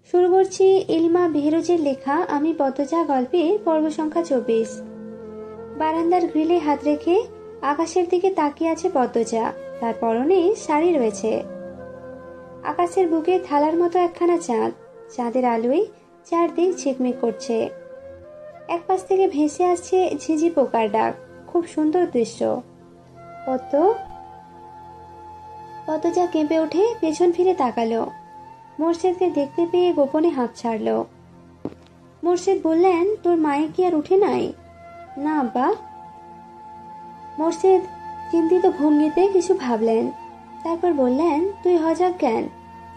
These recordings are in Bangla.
শুরু করছি ইলমা বেহরোজের লেখা আমি পদ্মজা গল্পের পর্ব সংখ্যা 24। বারান্দার গ্রিলে হাত রেখে আকাশের দিকে তাকিয়ে আছে পদ্মজা। তার পরনে শাড়ি রয়েছে। আকাশের বুকে থালার মতো একখানা চাঁদ। চাঁদের আলোয় চারদিক ঝিকমিক করছে। এক পাশ থেকে ভেসে আসছে ঝিঝি পোকার ডাক। খুব সুন্দর দৃশ্য। পদ্মজা কেঁপে উঠে পেছন ফিরে তাকালো। মোর্শেদকে দেখতে পেয়ে গোপনে হাঁপ ছাড়ল। মোর্শেদ বললেন, তোর মায়ের কি আর উঠে নাই? না আব্বা। মোর্শেদ চিন্তিত ভঙ্গিতে কিছু ভাবলেন, তারপর বললেন, তুই হজাক কেন?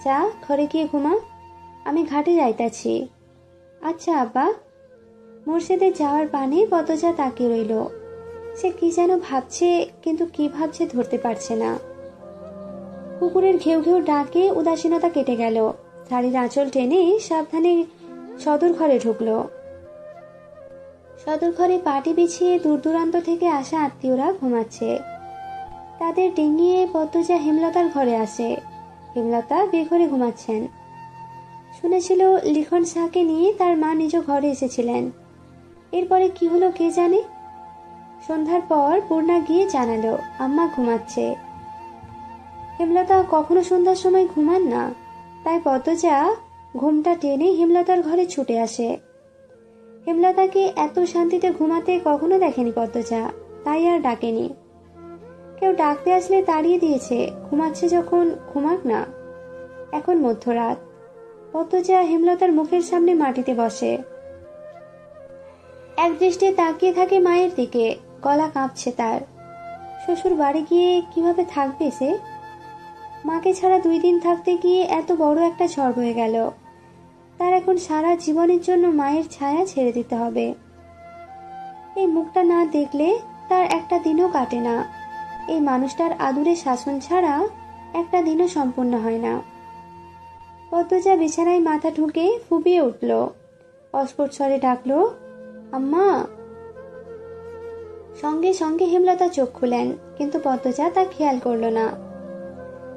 যা ঘরে গিয়ে ঘুমা, আমি ঘাটে যাইতাছি। আচ্ছা আব্বা। মোর্শেদের যাওয়ার পানে পদ্মজা তাকিয়ে রইল। সে কি যেন ভাবছে, কিন্তু কি ভাবছে ধরতে পারছে না। কুকুরের ঘেউ ঘেউ ডাকে উদাসীনতা কেটে গেল। শাড়ির আঁচল টেনে সাবধানে সদর ঘরে ঢুকলো। সদর ঘরে পাটি বিছিয়ে দূর দূরান্ত থেকে আসা আত্মীয়রা ঘুমাচ্ছে। তাদের ডিঙিয়ে পদ্মজা হেমলতার ঘরে আসে। হেমলতা বেঘরে ঘুমাচ্ছেন। শুনেছিল লিখন শাহকে নিয়ে তার মা নিজ ঘরে এসেছিলেন। এরপরে কি হলো কে জানে। সন্ধ্যার পর পূর্ণা গিয়ে জানালো আম্মা ঘুমাচ্ছে। হেমলতা কখনো সন্ধ্যার সময় ঘুমান না, তাই পদ্মজা ঘুমটা টেনে হেমলতার ঘরে ছুটে আসে। হেমলতাকে এত শান্তিতে ঘুমাতে কখনো দেখেনি পদ্মজা, তাই আর ডাকেনি। কেউ ডাকতে আসলে তাড়িয়ে দিয়েছে। ঘুমাচ্ছে যখন ঘুমাক না। এখন মধ্যরাত। পদ্মজা হেমলতার মুখের সামনে মাটিতে বসে। এক দৃষ্টে তাকিয়ে থাকে মায়ের দিকে। গলা কাঁপছে তার। শ্বশুর বাড়ি গিয়ে কিভাবে থাকবে সে? মাকে ছাড়া 2 দিন থাকতে গিয়ে এত বড় একটা ঝড় হয়ে গেল। তার এখন সারা জীবনের জন্য মায়ের ছায়া ছেড়ে দিতে হবে। এই মুখটা না দেখলে তার একটা দিনও কাটে না। এই মানুষটার আদুরে শাসন ছাড়া একটা দিনও সম্পূর্ণ হয় না। পদ্মজা বিছানায় মাথা ঢুকে ফুপিয়ে উঠল। অস্ফুট স্বরে ডাকলো, আম্মা। সঙ্গে সঙ্গে হেমলতা চোখ খুলেন, কিন্তু পদ্মজা তা খেয়াল করল না।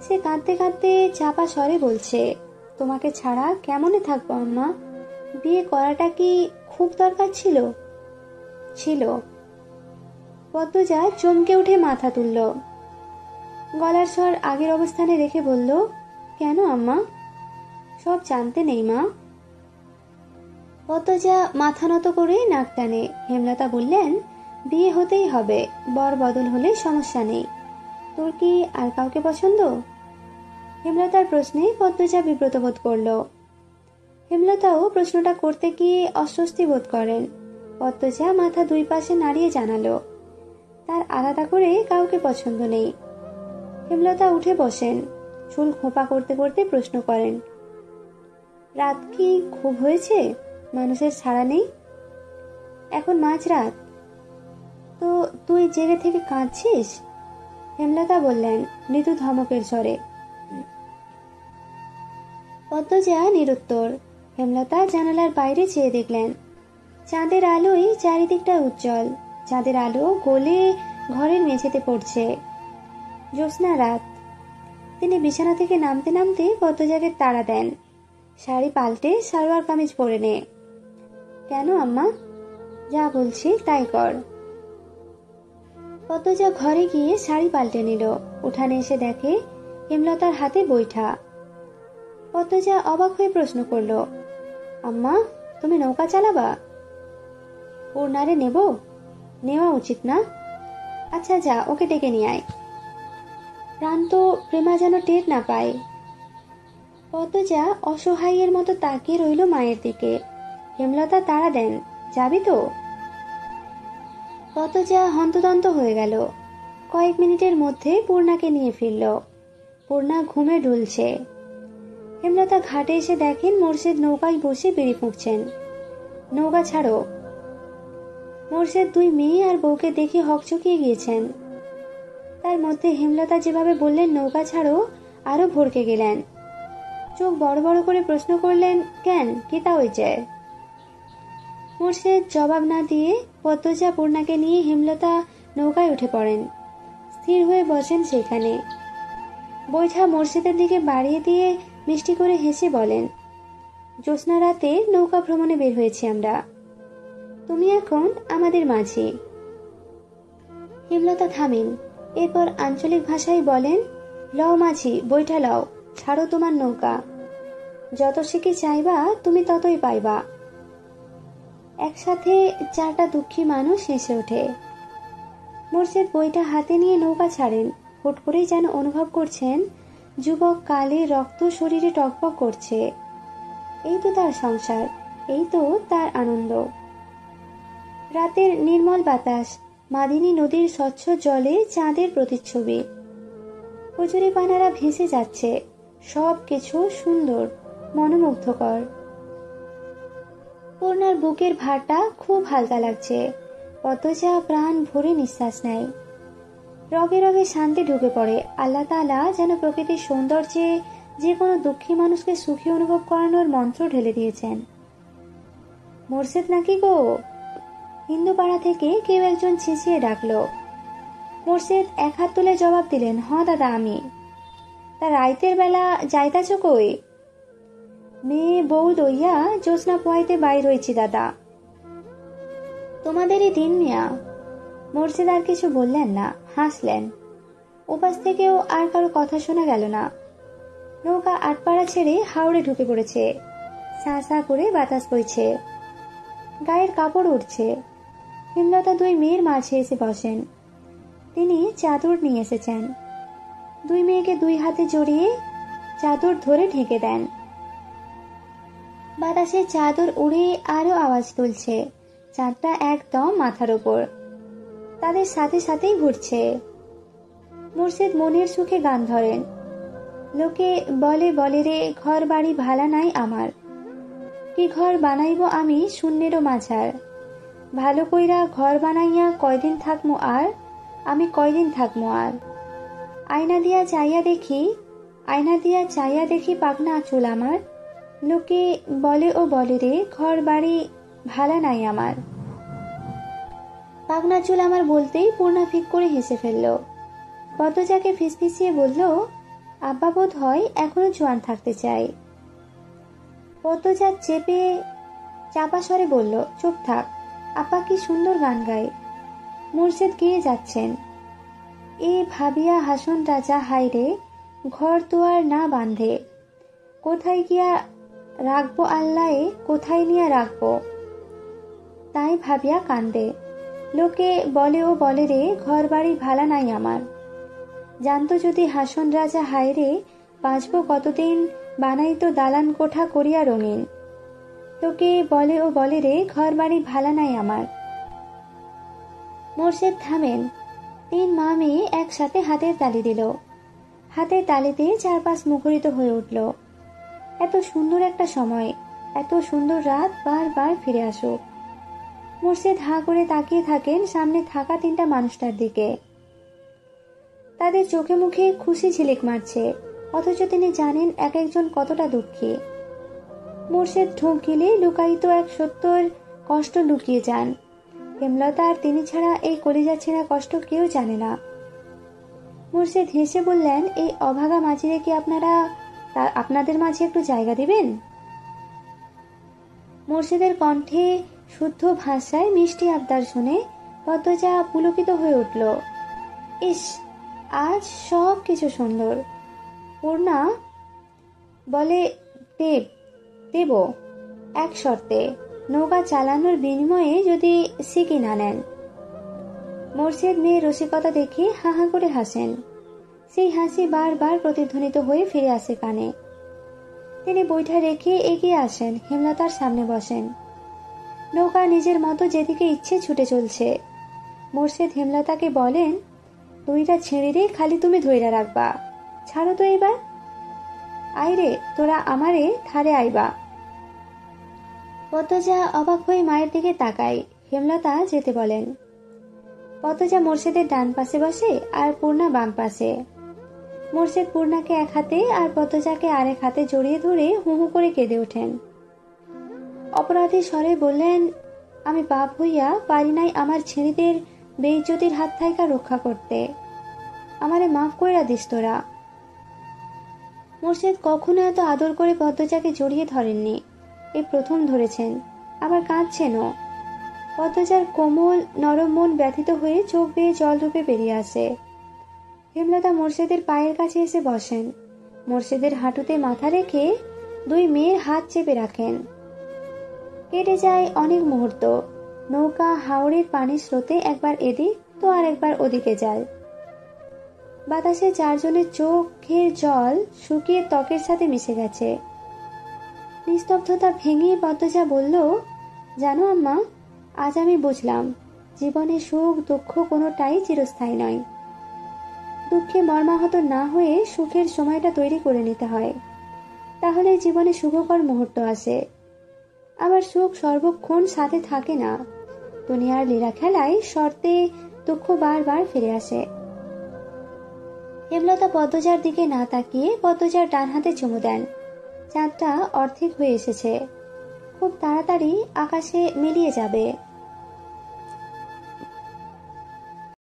সে কাঁদতে কাঁদতে চাপা স্বরে বলছে, তোমাকে ছাড়া কেমনে থাকবো আম্মা? বিয়ে করাটা কি খুব দরকার ছিল? ছিল। পদ্মজা চমকে উঠে মাথা তুলল। গলার স্বর আগের অবস্থানে রেখে বলল, কেন আম্মা? সব জানতে নেই মা। পদ্মজা মাথা নত করে নাক টানে। হেমলতা বললেন, বিয়ে হতেই হবে, বর বদল হলে সমস্যা নেই। তোর কি আর কাউকে পছন্দ? হেমলতার প্রশ্নে পদ্মজা বিব্রত বোধ করল। হেমলতাও প্রশ্নটা করতে গিয়ে অস্বস্তি বোধ করেন। পদ্মজা মাথা 2 পাশে নাড়িয়ে জানালো, তার আলাদা করে কাউকে পছন্দ নেই। হেমলতা উঠে বসেন। চুল খোঁপা করতে করতে প্রশ্ন করেন, রাত কি খুব হয়েছে? মানুষের ছাড়া নেই? এখন মাঝরাত। তো তুই জেগে থেকে কাঁদছিস? হেমলতা বললেন মৃদু ধমকের স্বরে। পদ্মজা নিরুত্তর। হেমলতা জানালার বাইরে চেয়ে দেখলেন। চাঁদের আলোয় চারিদিকটা উজ্জ্বল। চাঁদের আলো গলে ঘরের মেঝেতে পড়ছে। জ্যোৎস্না রাত। তিনি বিছানা থেকে নামতে নামতে পদ্মজাকে তাড়া দেন। শাড়ি পাল্টে সালোয়ার কামিজ পরে নে। কেন আম্মা? যা বলছি তাই কর। পদ্মজা ঘরে গিয়ে শাড়ি পাল্টে নিল। উঠানে এসে দেখে হেমলতার হাতে বৈঠা। পদ্মজা অবাক হয়ে প্রশ্ন করল, আম্মা তুমি নৌকা চালাবা? পূর্ণারে নেব? নেওয়া উচিত না? আচ্ছা যা, ওকে ডেকে নিয়ে আয়। প্রান্ত প্রেমা যেন টের না পায়। পদ্মজা অসহায়ের মতো তাকিয়ে রইল মায়ের দিকে। হেমলতা তাড়া দেন, যাবি তো? পদ্মজা হন্তদন্ত হয়ে গেল। কয়েক মিনিটের মধ্যে পূর্ণাকে নিয়ে ফিরল। পূর্ণা ঘুমে ঢুলছে। হেমলতা ঘাটে এসে দেখেন মোর্শেদ নৌকায় বসে বিড়ি ফুঁকছেন। নৌকা ছাড়ো। মোর্শেদ 2 মেয়ে আর বউকে দেখে হকচকিয়ে গিয়েছেন। তার মধ্যে হেমলতা যেভাবে বললেন নৌকা ছাড়ো, আরো ভরকে গেলেন। চোখ বড় বড় করে প্রশ্ন করলেন, কেন, কি তা হয়েছে? মোর্শেদ জবাব না দিয়ে পদ্মজা পূর্ণাকে নিয়ে হেমলতা নৌকায় উঠে পড়েন। স্থির হয়ে বসেন সেখানে। বৈঠা মোর্শেদের দিকে বাড়িয়ে দিয়ে মিষ্টি করে হেসে বলেন, জ্যোৎস্না রাতে নৌকা ভ্রমণে বের হয়েছি আমরা। তুমি এখন আমাদের মাঝি। হেমলতা থামেন, এরপর আঞ্চলিক ভাষায় বলেন, লও মাঝি, বইটা লও, ছাড়ো তোমার নৌকা। যত শিখি চাইবা তুমি ততই পাইবা। একসাথে 4টা দুঃখী মানুষ হেসে ওঠে। মুর্শিদ বইটা হাতে নিয়ে নৌকা ছাড়েন। হুট করেই যেন অনুভব করছেন যুবক কালে রক্ত শরীরে টকবক করছে। এই তো তার সংসার, এই তো তার আনন্দ। রাতের নির্মল বাতাস, মাদিনী নদীর স্বচ্ছ জলে চাঁদের প্রতিচ্ছবি। কচুরি পানারা ভেসে যাচ্ছে, সব কিছু সুন্দর, মনোমুগ্ধকর। পূর্ণার বুকের ভারটা খুব হালকা লাগছে। পদ্মজা প্রাণ ভরে নিঃশ্বাস নেয়। রগে রগে শান্তি ঢুকে পড়ে। আল্লাহ তাআলা যেন প্রকৃতির সৌন্দর্যে যে কোনো দুঃখী মানুষকে সুখী অনুভব করানোর মন্ত্র ঢেলে দিয়েছেন। মোর্শেদ নাকি গো? হিন্দু পাড়া থেকে কেউ একজন চেঁচিয়ে ডাকলো। মোর্শেদ এক হাত তুলে জবাব দিলেন, হ দাদা আমি। তা রাইতের বেলা যাইতাছ কই? মেয়ে বউ লইয়া জ্যোৎস্না পোয়াইতে বাইর হইছি দাদা। তোমাদেরই দিন মিয়া। মোর্শেদ আর কিছু বললেন না, হাসলেন। উপাস থেকেও আর কারো কথা শোনা গেল না। নৌকা আটপাড়া ছেড়ে হাওড়ে ঢুকে পড়েছে। সা সা করে বাতাস বইছে, গায়ের কাপড় উঠছে। হেমলতা 2 মেয়ের মাঝে এসে বসেন। তিনি চাদর নিয়ে এসেছেন। 2 মেয়েকে 2 হাতে জড়িয়ে চাদর ধরে ঢেকে দেন। বাতাসে চাদর উড়ে আরো আওয়াজ তুলছে। চাঁদটা একদম মাথার উপর, তাদের সাথে সাথেই ঘুরছে। মুর্শিদ মনের সুখে গান ধরেন। লোকে বলে বলে রে, ঘর বাড়ি ভালা নাই আমার, কি ঘর বানাইব আমি শূন্যেরও মাঝার। ভালো কইরা ঘর বানাইয়া কয়দিন থাকমু আর, আমি কয়দিন থাকমু আর। আয়না দিয়া চাইয়া দেখি পাকনা চুল আমার, লোকে বলে ও বলে রে, ঘর বাড়ি ভালা নাই আমার। পাকনা চুল আমার বলতেই পূর্ণা ফিক করে হেসে ফেলল। পদ্মজাকে ফিসফিসিয়ে বলল, আব্বা বোধ হয় এখনো জোয়ান থাকতে চাই। পদ্মজা চাপা স্বরে বলল, চুপ থাক, আপা কি সুন্দর গান গায়। মুর্শিদ গেয়ে যাচ্ছেন, এ ভাবিয়া হাসন রাজা হাইরে, ঘর তো আর না বাঁধে, কোথায় গিয়া রাখবো আল্লাহে, কোথায় নিয়া রাখবো, তাই ভাবিয়া কান্দে। লোকে বলে ও বলে রে, ঘর বাড়ি ভালা নাই আমার। জানতো যদি হাসন রাজা হাইরে, বাঁচবো কতদিন, বানাইতো দালান কোঠা করিয়া রঙিন। লোকে বলে ও বলে রে, ঘর বাড়ি ভালা নাই আমার। মোর্শেদ থামেন। 3 মা মেয়ে একসাথে হাতের তালি দিল। হাতের তালিতে চারপাশ মুখরিত হয়ে উঠল। এত সুন্দর একটা সময়, এত সুন্দর রাত বারবার ফিরে আসুক। মুর্শিদ হাঁ করে তাকিয়ে থাকেন সামনে থাকা 3টা মানুষটার দিকে। তাদের চোখে মুখে খুশি ঝিলিক মারছে, অথচ তিনি জানেন এক একজন কতটা দুঃখী। মুর্শিদ ঢোক গিলে লুকায়িত এক সত্যর কষ্ট লুকিয়ে যান। হেমলতা আর তিনি ছাড়া এই কলিজা ছেঁড়া কষ্ট কেউ জানে না। মুর্শিদ হেসে বললেন, এই অভাগা মাঝিরে কি আপনাদের মাঝে একটু জায়গা দিবেন? মুর্শিদের কণ্ঠে শুদ্ধ ভাষায় মিষ্টি আবদার শুনে পদ্মজা পুলকিত হয়ে উঠল। ইস, আজ সব কিছু সুন্দর। পূর্ণা বলে, দেব, এক শর্তে, নৌকা চালানোর বিনিময়ে যদি সিকি না নেন। মুর্শিদ মেয়ে রসিকতা দেখে হা হা করে হাসেন। সেই হাসি বারবার প্রতিধ্বনিত হয়ে ফিরে আসে কানে। তিনি বইটা রেখে এগিয়ে আসেন, হেমলতার সামনে বসেন। নৌকা নিজের মতো যেদিকে ইচ্ছে ছুটে চলছে। মুর্শিদ হেমলতাকে বলেন, 2টা ছেড়ে খালি তুমি ধইরা রাখবা, ছাড়ো তো এবার। আইরে, তোরা আমারে ধারে আইবা। পদ্মজা অবাক হয়ে মায়ের দিকে তাকায়। হেমলতা যেতে বলেন। পদ্মজা মুর্শিদের ডান পাশে বসে আর পূর্ণা বাম পাশে। মুর্শিদ পূর্ণাকে এক হাতে আর পদ্মজাকে আরেক হাতে জড়িয়ে ধরে হু হু করে কেঁদে ওঠেন। অপরাধী স্বরে বললেন, আমি পাপ হইয়া পারি নাই আমার ছেলেদের বেইজ্জতির হাত থাইকা রক্ষা করতে, আমারে মাফ কইরা দিস তোরা। মুর্শিদ কখনো এত আদর করে পদ্মজাকে জড়িয়ে ধরেননি। এই প্রথম ধরেছেন, আবার কাঁদছেনও। পদ্মজার কোমল নরম মন ব্যথিত হয়ে চোখ বেয়ে জল রূপে বেরিয়ে আসে। হেমলতা মোর্শেদের পায়ের কাছে এসে বসেন। মোর্শেদের হাঁটুতে মাথা রেখে দুই মেয়ের হাত চেপে রাখেন। কেটে যায় অনেক মুহূর্ত। নৌকা হাওরের পানির স্রোতে একবার এদিক তো আর একবার ওদিকে যায়। বাতাসে চারজনের চোখের জল শুকিয়ে ত্বকের সাথে মিশে গেছে। নিস্তব্ধতা ভেঙে পদ্মজা বলল, জানো আম্মা, আজ আমি বুঝলাম জীবনে সুখ দুঃখ কোনোটাই চিরস্থায়ী নয়। দুঃখে মর্মাহত না হয়ে সুখের সময়টা তৈরি করে নিতে হয়, তাহলে জীবনে সুখকর মুহূর্ত আসে। আবার সুখ সর্বক্ষণ সাথে থাকে না। দুনিয়ার লীলা খেলায় শর্তে দুঃখ বারবার ফিরে আসে। হেমলতা পদ্মজার দিকে না তাকিয়ে পদ্মজার ডান হাতে চুমু দেন। চাঁদটা অর্ধেক হয়ে এসেছে, খুব তাড়াতাড়ি আকাশে মিলিয়ে যাবে।